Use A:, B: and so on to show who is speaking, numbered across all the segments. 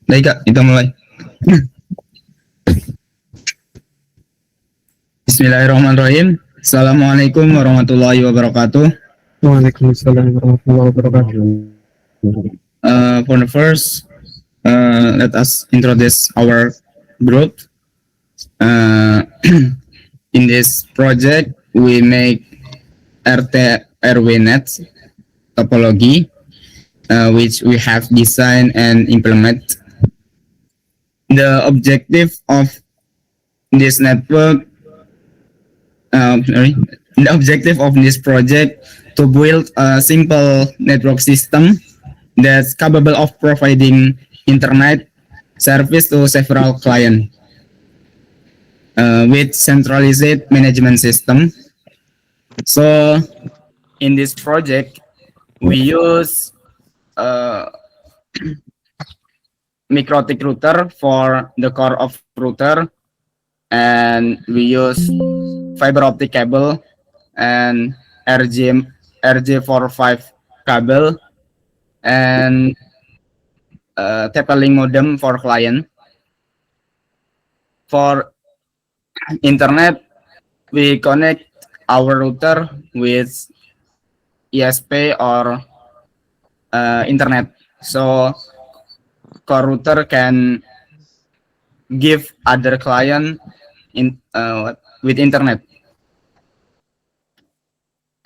A: Baik Kak, kita mulai. Bismillahirrahmanirrahim. Assalamualaikum warahmatullahi wabarakatuh.
B: Waalaikumsalam warahmatullahi wabarakatuh.
A: For the first, let us introduce our group. In this project, we make RT RWNet topology, which we have designed and implement. The objective of this network, the objective of this project to build a simple network system that's capable of providing internet service to several clients with centralized management system. So in this project, we use MikroTik router for the core of router, and we use fiber optic cable and RJ45 cable and TP-Link modem for client. For internet, we connect our router with ISP or internet. So core router can give other client with internet.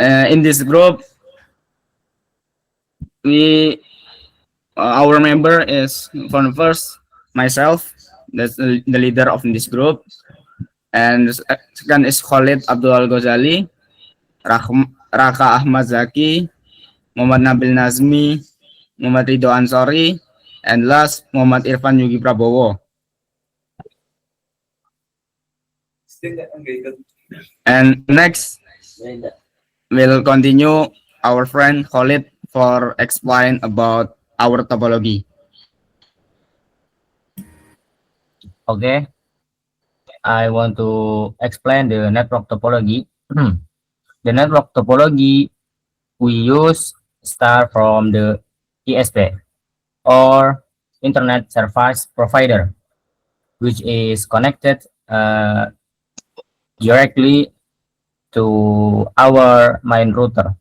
A: In this group, our member is from first myself, that's the leader of this group, and second is Khalid Abdul Ghazali, Raka Ahmad Zaki, Muhammad Nabil Nazmi, Muhammad Ridho Ansori, and last Muhammad Irfan Yugi Prabowo. And next, we'll continue our friend Khalid for explain about our topology.
C: Okay, I want to explain the network topology. The network topology we use start from the ISP or Internet Service Provider, which is connected directly to our main router,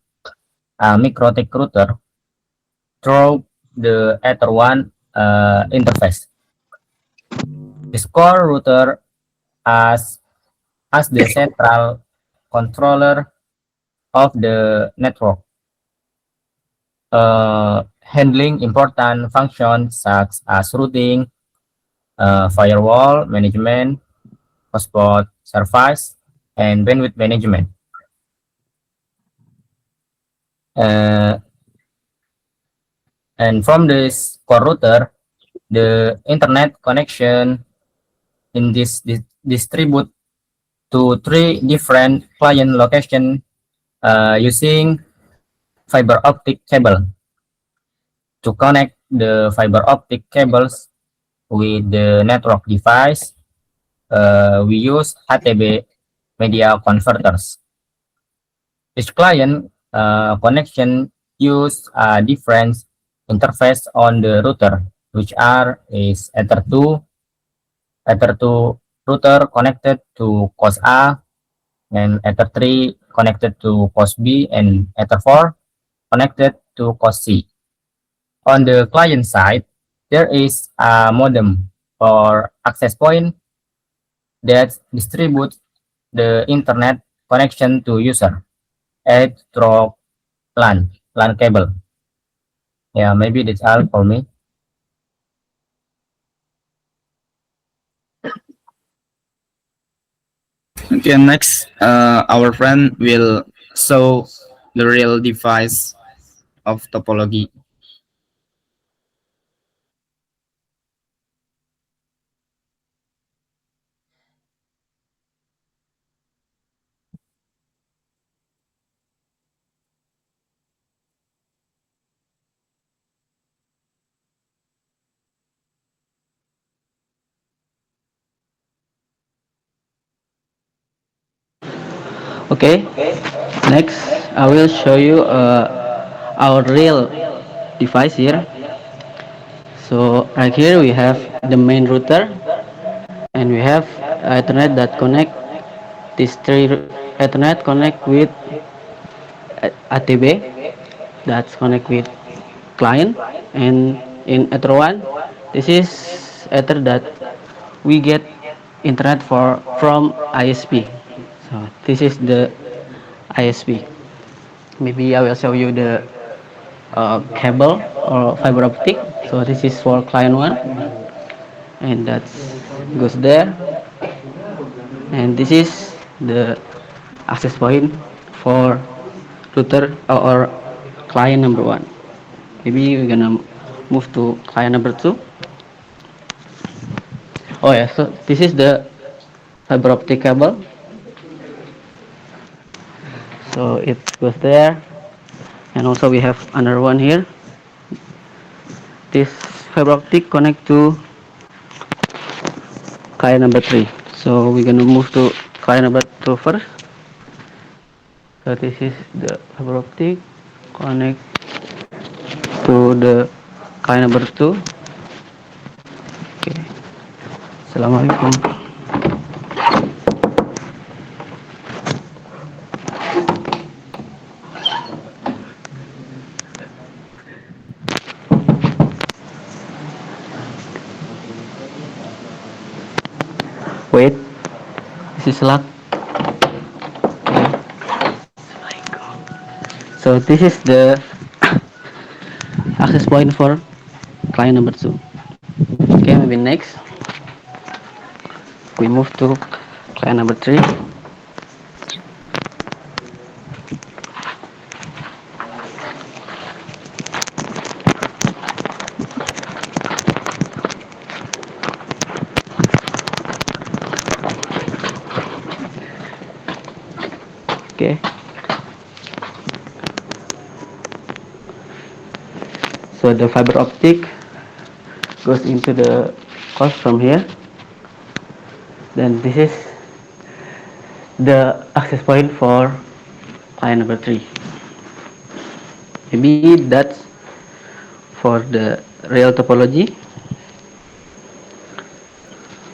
C: MikroTik router, through the Ether1 interface. This core router as the central controller of the network, handling important functions such as routing, firewall management, hotspot service, and bandwidth management. And from this core router, the internet connection in this distribute to 3 different client location using fiber optic cable. To connect the fiber optic cables with the network device, we use HTB media converters. Each client connection use a different interface on the router, which is Ether2 router connected to COS A, and Ether3 connected to COS B, and Ether4 connected to COS C. On the client side, there is a modem or access point that distributes the internet connection to user through LAN cable. Yeah, maybe that's all for me.
A: Okay, next, our friend will show the real device of topology.
D: Okay, next I will show you our real device here. So right here we have the main router, and we have Ethernet that connect these three. Ethernet connect with ATB, that's connect with client, and in Ether one, this is Ether that we get internet for from ISP. So this is the ISP. Maybe I will show you the cable or fiber optic. So this is for client one, and that goes there, and this is the access point for router or client number one. Maybe we're gonna move to client number two. Oh yeah, so this is the fiber optic cable. So it goes there, and also we have another one here. This fiber optic connect to client number three. So we're gonna move to client number two first. So this is the fiber optic connect to the client number two. Okay. Assalamualaikum. Wait, this is lock. So this is the access point for client number two. Okay, maybe next we move to client number three. Okay. So the fiber optic goes into the course from here. Then this is the access point for client number three. Maybe that's for the real topology.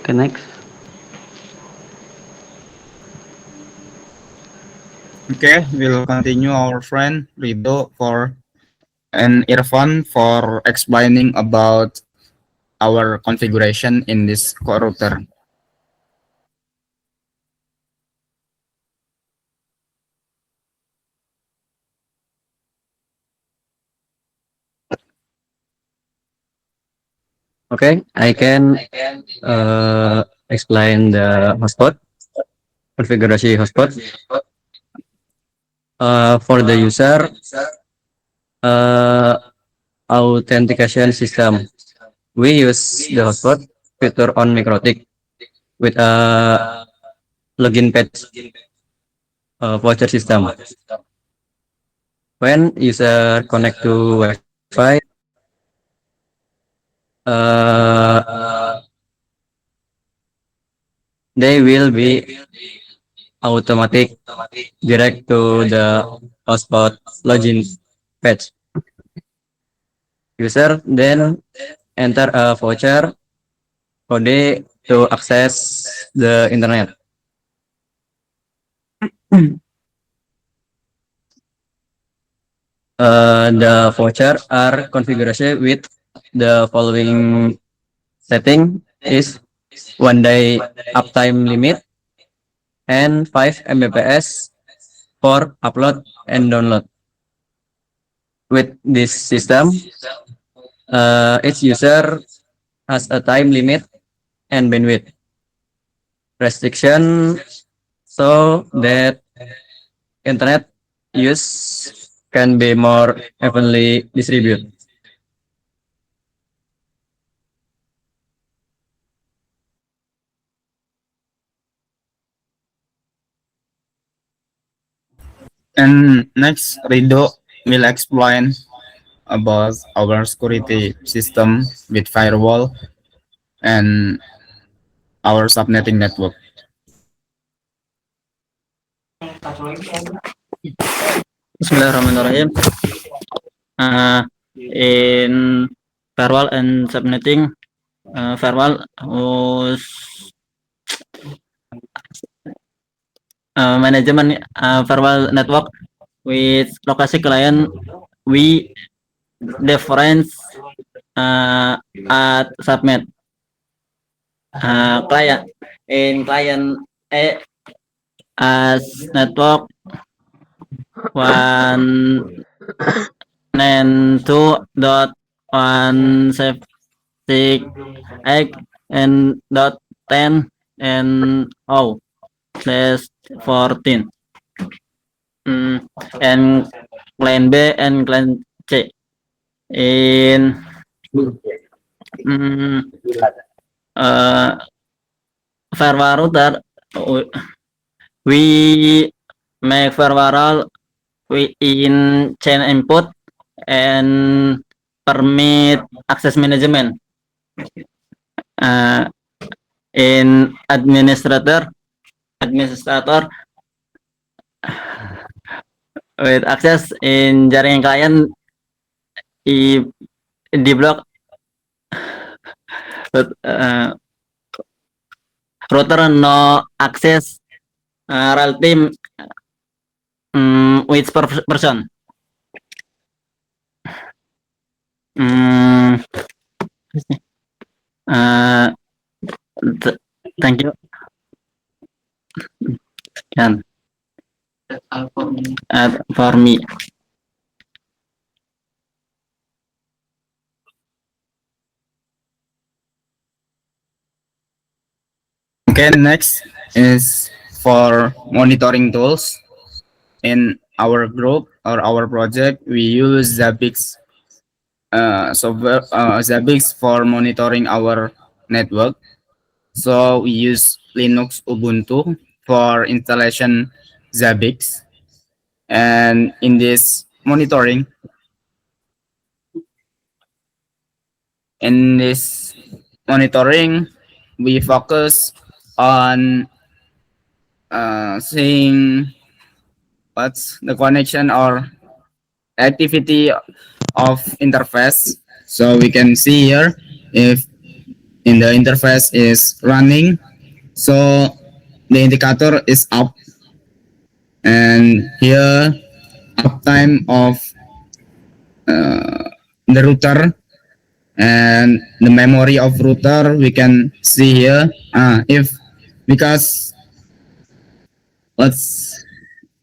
D: Okay, next.
A: Okay, we'll continue our friend Rido for and Irfan for explaining about our configuration in this core router.
E: Okay, I can explain the hotspot, configurasi hotspot. For the user, authentication system. We use the hotspot feature on MikroTik with a login page voucher system. When user connect to Wi-Fi, they will be automatic direct to the hotspot login page. User then enter a voucher code to access the internet. The voucher are configured with the following setting is 1 day uptime limit and 5 Mbps for upload and download. With this system, each user has a time limit and bandwidth restriction so that internet use can be more evenly distributed.
A: And next, Rido will explain about our security system with firewall and our subnetting network.
E: Bismillahirrahmanirrahim. In
F: firewall and subnetting. Firewall was management firewall network with location client. We difference at subnet client in client A as network 192.168 and dot 10 and O slash 14 and client B and client C in firewall router we make firewall we in chain input and permit access management in administrator with access in jaringan klien di block router no access real team with person. Thank you. Can for me.
A: Okay, next is for monitoring tools. In our group or our project, we use Zabbix software, Zabbix for monitoring our network. So we use Linux Ubuntu for installation Zabbix. And in this monitoring, we focus on seeing what's the connection or activity of interface. So we can see here if in the interface is running, so the indicator is up, and here uptime of the router and the memory of router we can see here. If because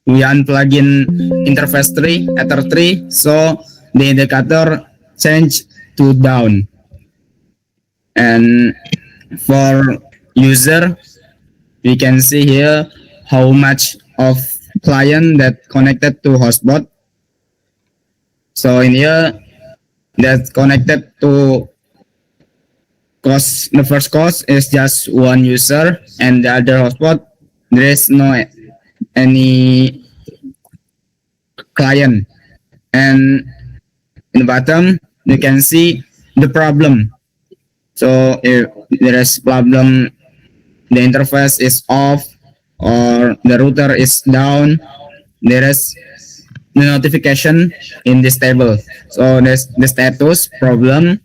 A: we unplug in interface 3 ether 3, so the indicator change to down. And for user, we can see here how much of client that connected to hotspot. So in here, that connected to the first cost is just one user, and the other hotspot there is no any client. And in the bottom you can see the problem. So if there is problem, the interface is off or the router is down, there is the notification in this table. So there's the status problem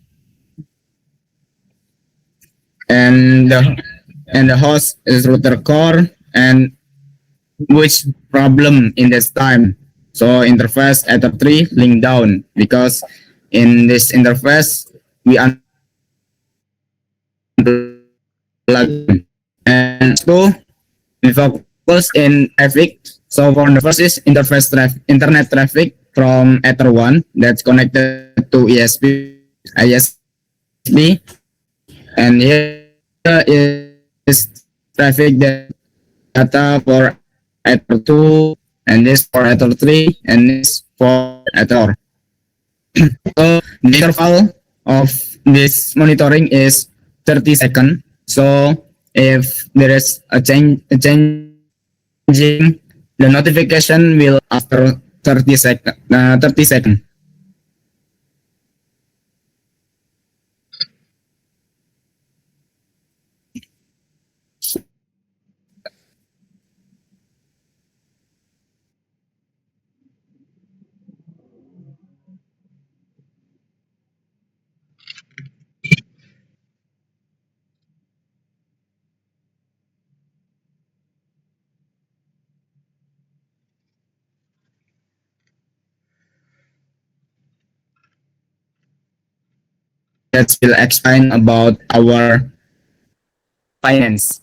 A: and the host is router core and which problem in this time. So interface ether 3 link down because in this interface we unplug and two we focus in traffic. So for the first is interface internet traffic from ether 1 that's connected to ISP, and here is traffic data for ether 2, and this for ether 3, and this for ether. So the interval of this monitoring is 30 seconds. So if there is a changing, the notification will after 30 seconds. 30 seconds. that will explain about our finance.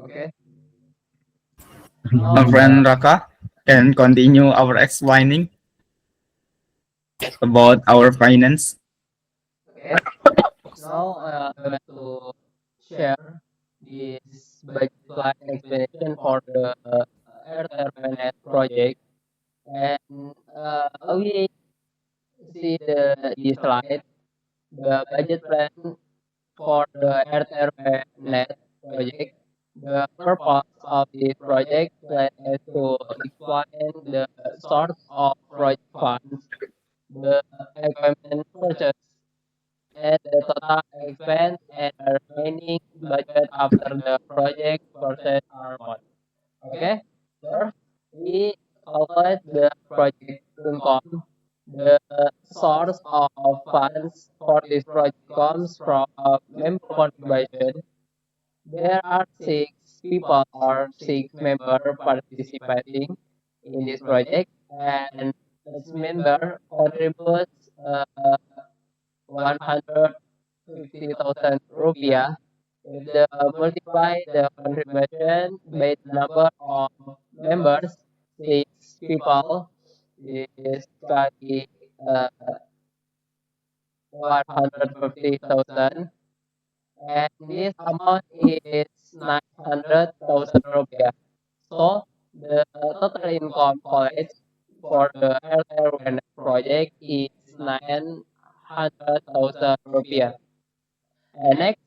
F: Okay.
A: Our friend Raka can continue our explaining about our finance.
F: Okay. Now I want to share this budget line explanation for the Earth project, and we see the slide. The budget plan for the Earth project. The purpose of this project plan is to explain the source of project funds, the equipment purchase, and the total expense and the remaining budget after the project purchase are bought. Okay. First, we calculate the project income. The source of funds for this project comes from member contribution. There are six people or six members participating in this project, and each member contributes 150,000 rupiah. If the multiply the contribution by the number of members, six people is kali 150,000, and this amount is 900,000 rupiah. So the total income college for the LLWN project is 900,000 rupiah. And next,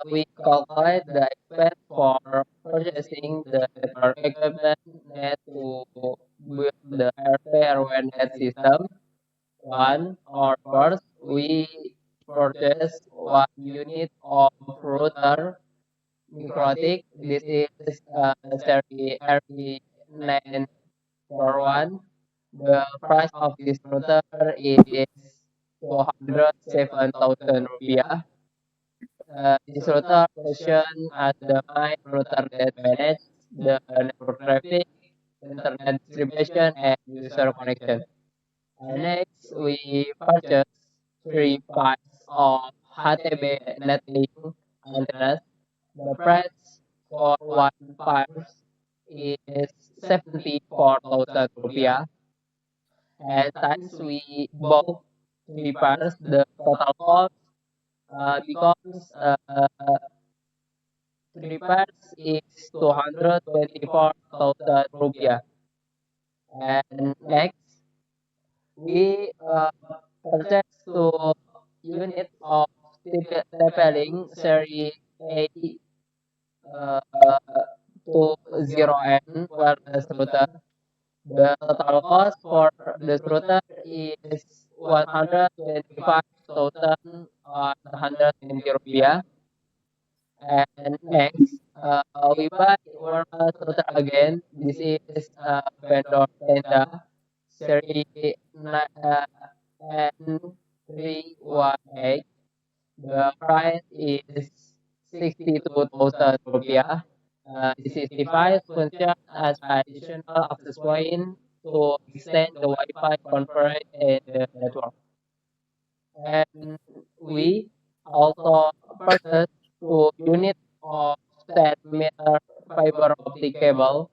F: we calculate the expense for purchasing the network equipment net to build the LLWN system. One, or first, we purchase one unit of router Mikrotik. This is series RE941. The price of this router is 207,000 rupiah. This router function as the main router that manage the network traffic, internet distribution, and user connection. And next, we purchase three packs of HTB netlink antennas. The price for one pair is 74,000 rupiah. And since we bought three pairs, the total cost becomes three pairs is 224,000 rupiah. And next, we purchase two units of TP-Link series A uh, 20N wireless router. The total cost for this router is 125,190 rupiah. And next, we buy wireless router again. This is vendor Tenda series N318. The price is 62,000 rupiah. This is device function as additional access point to extend the Wi-Fi coverage in the network. And we also purchased two units of 10 meter fiber optic cable.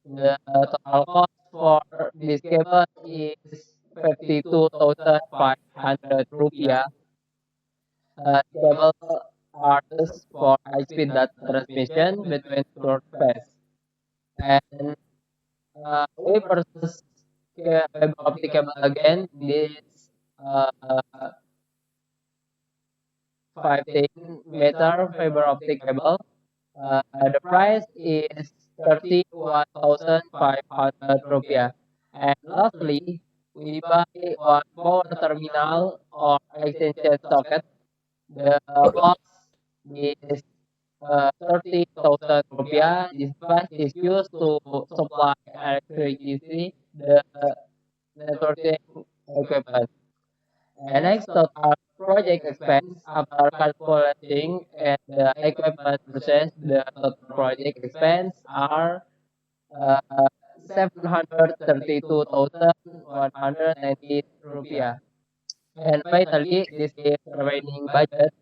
F: The total cost for this cable is 52,500 rupiah. Cable are used for high-speed data transmission between surface. And we purchase fiber optic cable again. This uh, 15-meter fiber optic cable. The price is 31,500 rupiah. And lastly, we buy one power terminal or extension socket. The cost is 30,000 rupiah. This fund is used to supply electricity, the networking equipment. And next, total project expense after calculating and the equipment versus the total project expense are uh, 732,190 rupiah. And finally, this is remaining budget.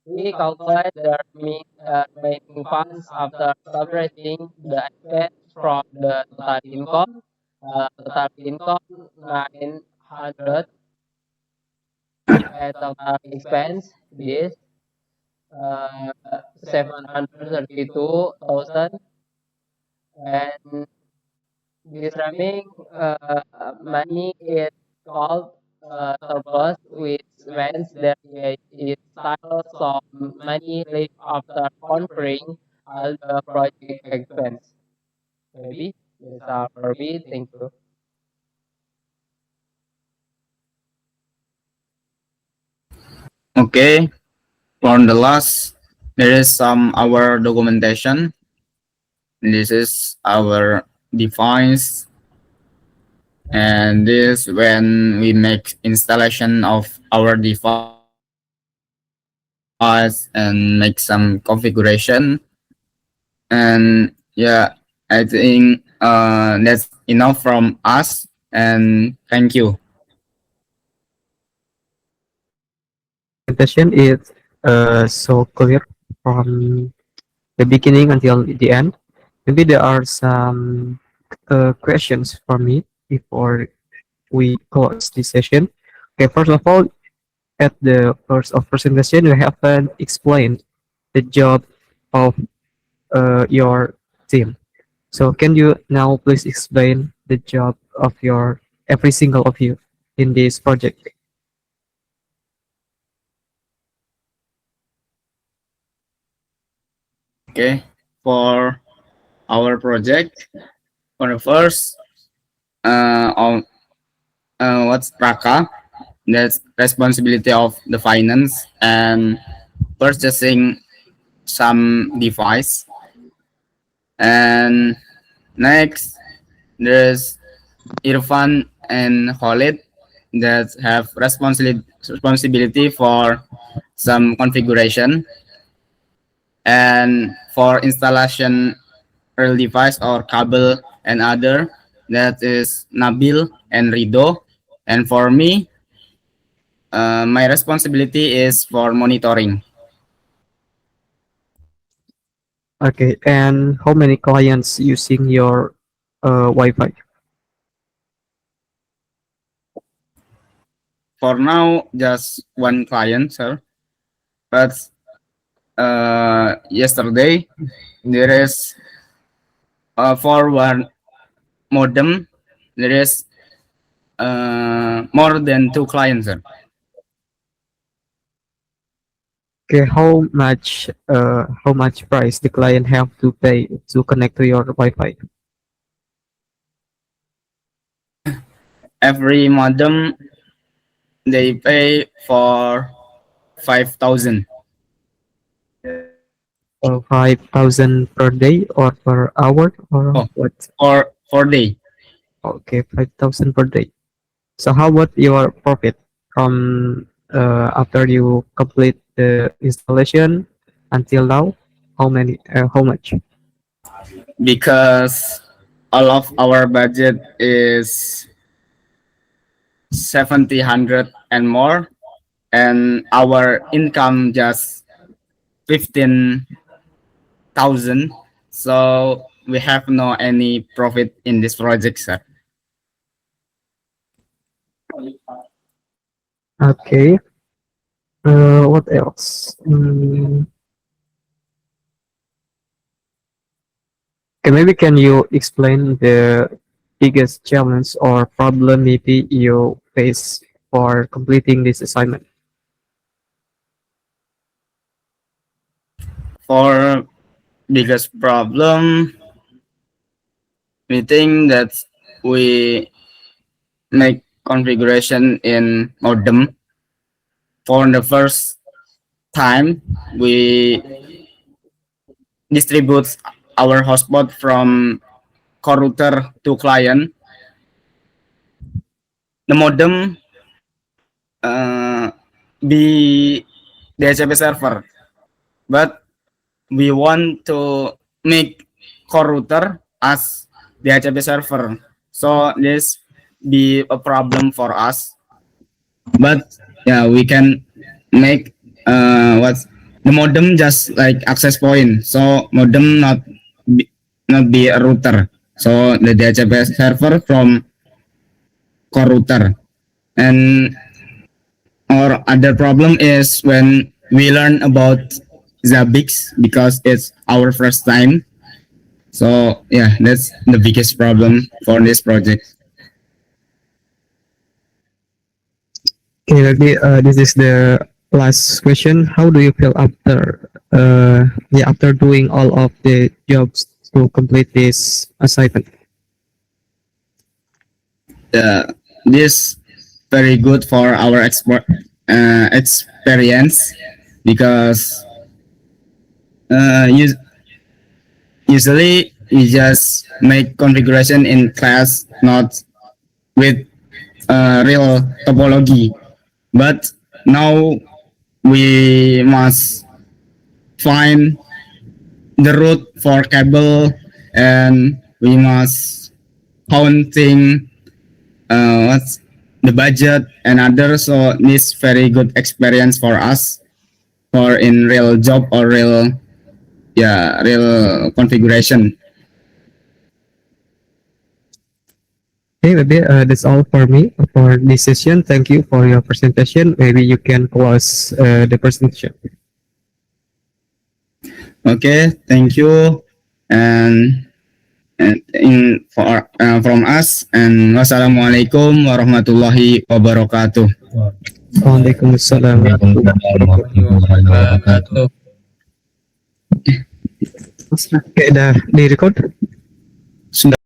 F: We calculate the remaining funds after subtracting the expense from the total income. Total income 900 and total expense this 732,000, and this remaining money is called surplus, which means there is still some money left after covering all the project expense. Maybe that's all for me. Thank you.
A: Okay, for the last, there is some our documentation. This is our device, and this when we make installation of our device and make some configuration. And yeah, I think that's enough from us. And thank you.
B: Presentation is so clear from the beginning until the end. Maybe there are some questions for me before we close this session. Okay, first of all, at the first of presentation, you haven't explained the job of your team. So can you now please explain the job of your every single of you in this project?
A: Okay, for our project, for the first, on what's Praka? That's responsibility of the finance and purchasing some device. And next, there's Irfan and Khalid that have responsibility for some configuration and for installation real device or cable and other. That is Nabil and Rido. And for me, my responsibility is for monitoring.
B: Okay, and how many clients using your Wi-Fi?
A: For now, just one client, sir. But yesterday, there is for one modem, there is more than two clients, sir.
B: Okay, how much price the client have to pay to connect to your Wi-Fi?
A: Every modem they pay for 5,000
B: 5,000 per day or per hour or
A: Oh.
B: what?
A: for day.
B: Okay, 5,000 per day. So how about your profit from after you complete the installation until now? How much?
A: Because all of our budget is 700 and more, and our income just 15,000. So we have no any profit in this project, sir.
B: Okay. What else? Okay, maybe can you explain the biggest challenge or problem maybe you face for completing this assignment?
A: For biggest problem, we think that we make configuration in modem. For the first time we distribute our hotspot from core router to client, the modem be DHCP server, but we want to make core router as DHCP server, so this be a problem for us. But yeah, we can make what's the modem just like access point, so modem not be a router, so the DHCP server from core router. And our other problem is when we learn about Zabbix because it's our first time. So yeah, that's the biggest problem for this project.
B: Okay, maybe this is the last question. How do you feel after after doing all of the jobs to complete this assignment?
A: This very good for our experience because usually we just make configuration in class, not with real topology. But now we must find the route for cable, and we must counting what's the budget and others. So this very good experience for us for in real job or real configuration.
B: Okay, maybe that's all for me for this session. Thank you for your presentation. Maybe you can close the presentation.
A: Okay, thank you, and from us, and wassalamualaikum warahmatullahi wabarakatuh.
B: Waalaikumsalam. Oke, udah di record?
A: Sudah.